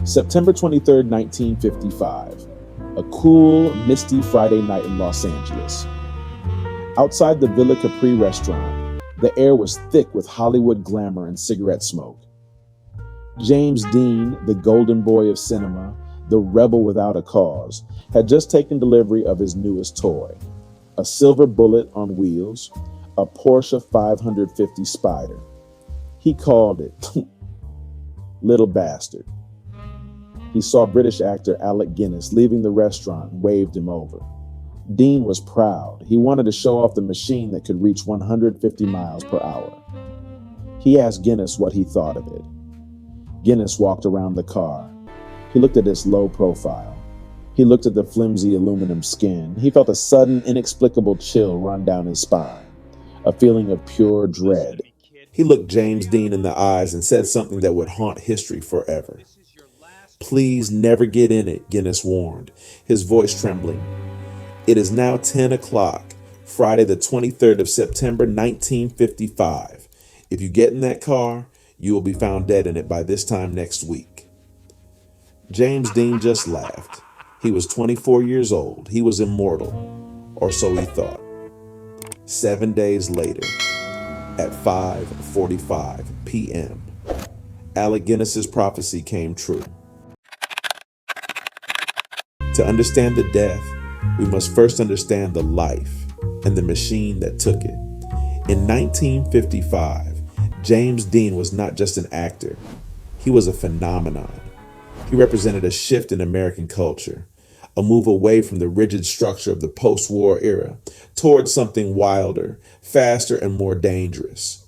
September 23rd, 1955. A cool, misty Friday night in Los Angeles. Outside the Villa Capri restaurant, the air was thick with Hollywood glamour and cigarette smoke. James Dean, the golden boy of cinema, the rebel without a cause, had just taken delivery of his newest toy, a silver bullet on wheels, a Porsche 550 Spyder. He called it Little Bastard. He saw British actor Alec Guinness leaving the restaurant and waved him over. Dean was proud. He wanted to show off the machine that could reach 150 miles per hour. He asked Guinness what he thought of it. Guinness walked around the car. He looked at its low profile. He looked at the flimsy aluminum skin. He felt a sudden, inexplicable chill run down his spine, a feeling of pure dread. He looked James Dean in the eyes and said something that would haunt history forever. "Please never get in it," Guinness warned, his voice trembling. "It is now 10 o'clock, Friday the 23rd of September, 1955. If you get in that car, you will be found dead in it by this time next week." James Dean just laughed. He was 24 years old. He was immortal, or so he thought. 7 days later, at 5:45 p.m., Alec Guinness's prophecy came true. To understand the death, we must first understand the life and the machine that took it. In 1955, James Dean was not just an actor. He was a phenomenon. He represented a shift in American culture, a move away from the rigid structure of the post-war era towards something wilder, faster, and more dangerous.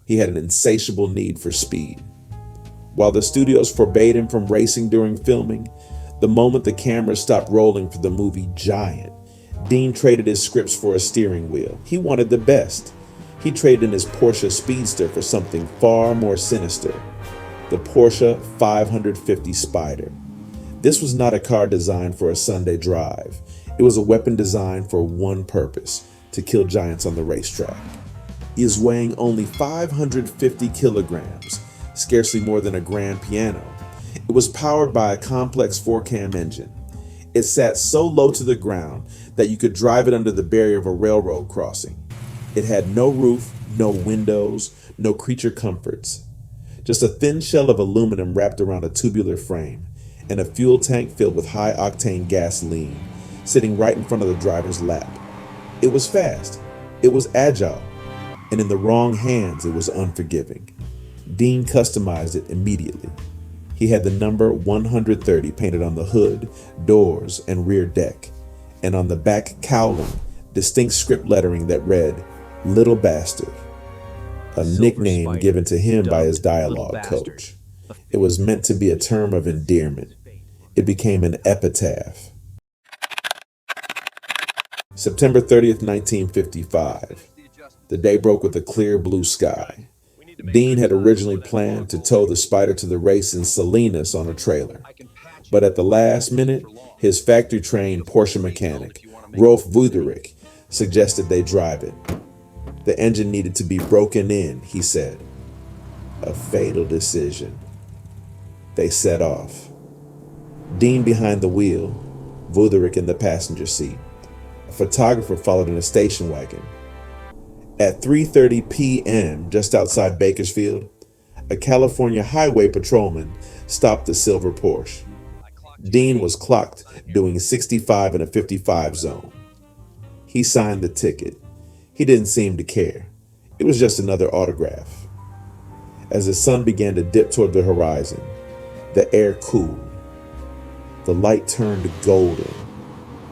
He had an insatiable need for speed. While the studios forbade him from racing during filming, the moment the camera stopped rolling for the movie Giant, Dean traded his scripts for a steering wheel. He wanted the best. He traded in his Porsche Speedster for something far more sinister, the Porsche 550 Spyder. This was not a car designed for a Sunday drive. It was a weapon designed for one purpose: to kill giants on the racetrack. He is weighing only 550 kilograms, scarcely more than a grand piano. It was powered by a complex 4-cam engine. It sat so low to the ground that you could drive it under the barrier of a railroad crossing. It had no roof, no windows, no creature comforts. Just a thin shell of aluminum wrapped around a tubular frame, and a fuel tank filled with high-octane gasoline sitting right in front of the driver's lap. It was fast, it was agile, and in the wrong hands, it was unforgiving. Dean customized it immediately. He had the number 130 painted on the hood, doors, and rear deck, and on the back cowling, distinct script lettering that read, "Little Bastard," a nickname given to him by his dialogue coach. It was meant to be a term of endearment. It became an epitaph. September 30th, 1955. The day broke with a clear blue sky. Dean had originally planned to tow the Spyder to the race in Salinas on a trailer. But at the last minute, his factory-trained Porsche mechanic, Rolf Wuderich, suggested they drive it. The engine needed to be broken in, he said. A fatal decision. They set off. Dean behind the wheel, Wuderich in the passenger seat. A photographer followed in a station wagon. At 3:30 p.m., just outside Bakersfield, a California highway patrolman stopped the silver Porsche. Dean was clocked doing 65 in a 55 zone. He signed the ticket. He didn't seem to care. It was just another autograph. As the sun began to dip toward the horizon, the air cooled. The light turned golden,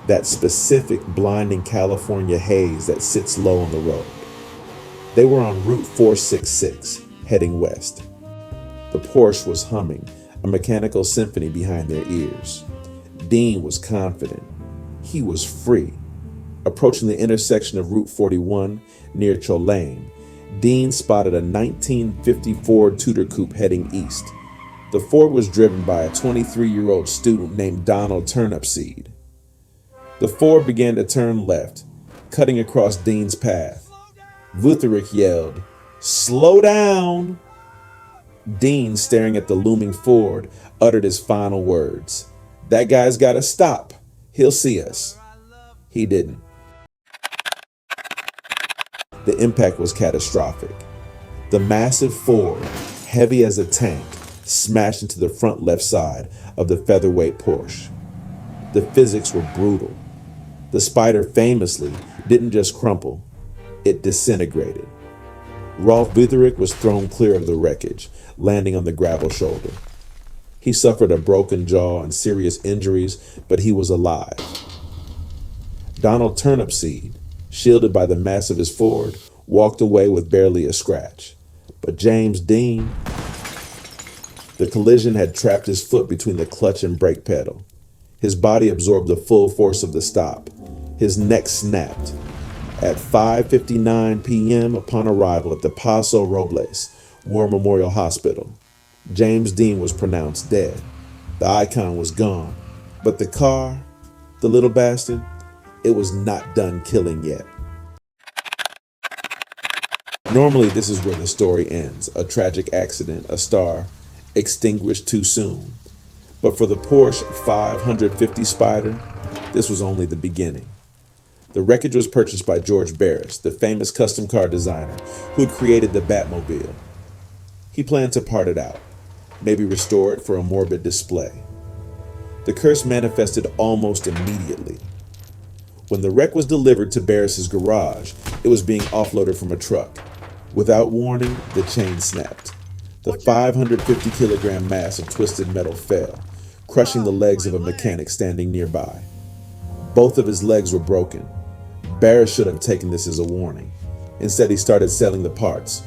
that specific blinding California haze that sits low on the road. They were on Route 466, heading west. The Porsche was humming, a mechanical symphony behind their ears. Dean was confident. He was free. Approaching the intersection of Route 41 near Cholane, Dean spotted a 1950 Ford Tudor Coupe heading east. The Ford was driven by a 23-year-old student named Donald Turnipseed. The Ford began to turn left, cutting across Dean's path. Wuderich yelled, "Slow down!" Dean, staring at the looming Ford, uttered his final words. "That guy's gotta stop. He'll see us." He didn't. The impact was catastrophic. The massive Ford, heavy as a tank, smashed into the front left side of the featherweight Porsche. The physics were brutal. The Spyder famously didn't just crumple, it disintegrated. Rolf Butherick was thrown clear of the wreckage, landing on the gravel shoulder. He suffered a broken jaw and serious injuries, but he was alive. Donald Turnipseed, shielded by the mass of his Ford, walked away with barely a scratch. But James Dean, the collision had trapped his foot between the clutch and brake pedal. His body absorbed the full force of the stop. His neck snapped. At 5:59 p.m. upon arrival at the Paso Robles War Memorial Hospital, James Dean was pronounced dead. The icon was gone. But the car, the little bastard, it was not done killing yet. Normally, this is where the story ends. A tragic accident, a star extinguished too soon. But for the Porsche 550 Spyder, this was only the beginning. The wreckage was purchased by George Barris, the famous custom car designer who had created the Batmobile. He planned to part it out, maybe restore it for a morbid display. The curse manifested almost immediately. When the wreck was delivered to Barris's garage, it was being offloaded from a truck. Without warning, the chain snapped. The 550-kilogram mass of twisted metal fell, crushing the legs of a mechanic standing nearby. Both of his legs were broken. Barris should have taken this as a warning. Instead, he started selling the parts.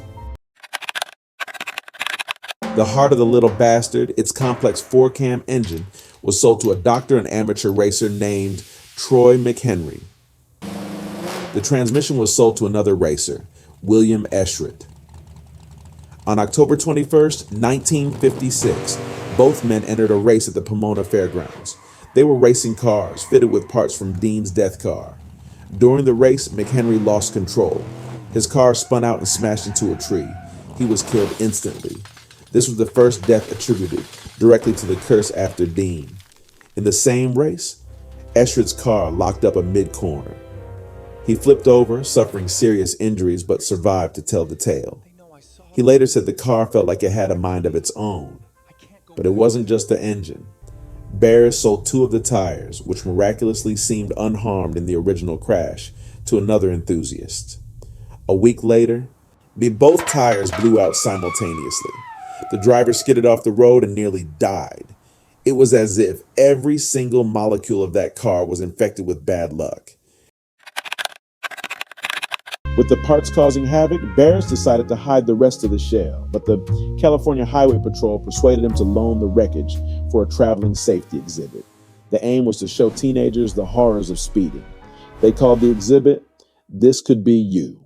The heart of the little bastard, its complex four-cam engine, was sold to a doctor and amateur racer named Troy McHenry. The transmission was sold to another racer, William Eschritt. On October 21st, 1956, both men entered a race at the Pomona Fairgrounds. They were racing cars fitted with parts from Dean's death car. During the race, McHenry lost control. His car spun out and smashed into a tree. He was killed instantly. This was the first death attributed directly to the curse after Dean. In the same race, Eschritt's car locked up a mid-corner. He flipped over, suffering serious injuries, but survived to tell the tale. He later said the car felt like it had a mind of its own. But it wasn't just the engine. Barris sold 2 of the tires, which miraculously seemed unharmed in the original crash, to another enthusiast. A week later, both tires blew out simultaneously. The driver skidded off the road and nearly died. It was as if every single molecule of that car was infected with bad luck. With the parts causing havoc, Barris decided to hide the rest of the shell, but the California Highway Patrol persuaded him to loan the wreckage for a traveling safety exhibit. The aim was to show teenagers the horrors of speeding. They called the exhibit, "This Could Be You."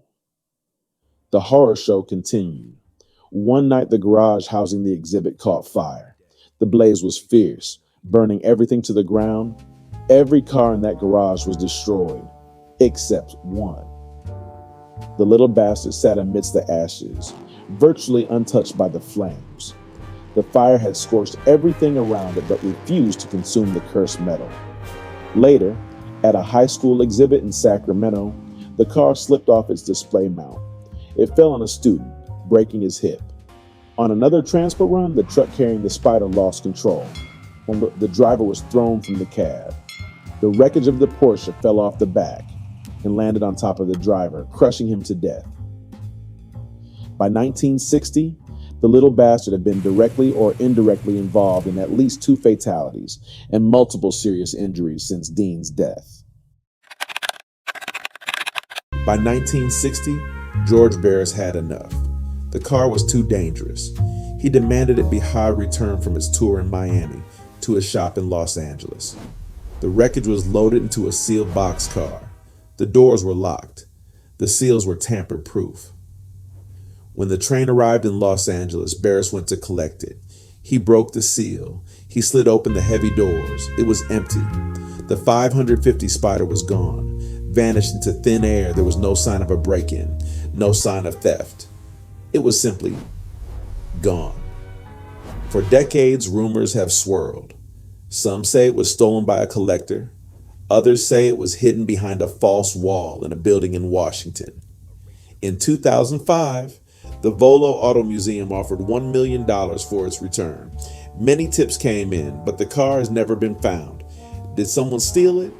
The horror show continued. One night, the garage housing the exhibit caught fire. The blaze was fierce, burning everything to the ground. Every car in that garage was destroyed, except one. The little bastard sat amidst the ashes, virtually untouched by the flames. The fire had scorched everything around it but refused to consume the cursed metal. Later, at a high school exhibit in Sacramento, the car slipped off its display mount. It fell on a student, breaking his hip. On another transport run, the truck carrying the Spyder lost control when the driver was thrown from the cab. The wreckage of the Porsche fell off the back and landed on top of the driver, crushing him to death. By 1960, the little bastard had been directly or indirectly involved in at least 2 fatalities and multiple serious injuries since Dean's death. By 1960, George Barris had enough. The car was too dangerous. He demanded it be high return from its tour in Miami to his shop in Los Angeles. The wreckage was loaded into a sealed boxcar. The doors were locked. The seals were tamper-proof. When the train arrived in Los Angeles, Barris went to collect it. He broke the seal. He slid open the heavy doors. It was empty. The 550 Spyder was gone, vanished into thin air. There was no sign of a break-in, no sign of theft. It was simply gone. For decades, rumors have swirled. Some say it was stolen by a collector. Others say it was hidden behind a false wall in a building in Washington. In 2005, the Volo Auto Museum offered $1 million for its return. Many tips came in, but the car has never been found. Did someone steal it?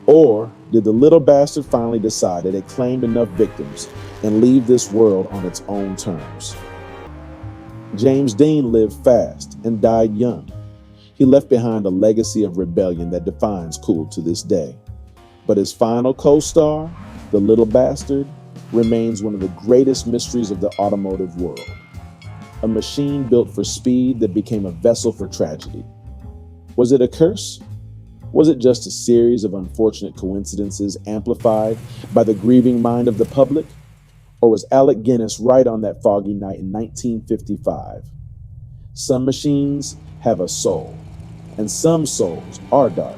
Or did the little bastard finally decide that it claimed enough victims and leave this world on its own terms? James Dean lived fast and died young. He left behind a legacy of rebellion that defines cool to this day. But his final co-star, the little bastard, remains one of the greatest mysteries of the automotive world. A machine built for speed that became a vessel for tragedy. Was it a curse? Was it just a series of unfortunate coincidences amplified by the grieving mind of the public? Or was Alec Guinness right on that foggy night in 1955? Some machines have a soul, and some souls are dark.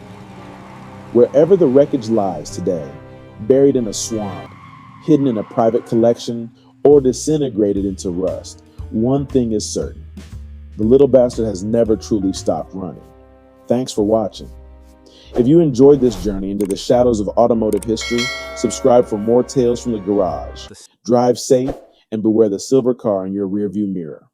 Wherever the wreckage lies today, buried in a swamp, hidden in a private collection, or disintegrated into rust, one thing is certain: the little bastard has never truly stopped running. Thanks for watching. If you enjoyed this journey into the shadows of automotive history, subscribe for more tales from the garage. Drive safe and beware the silver car in your rearview mirror.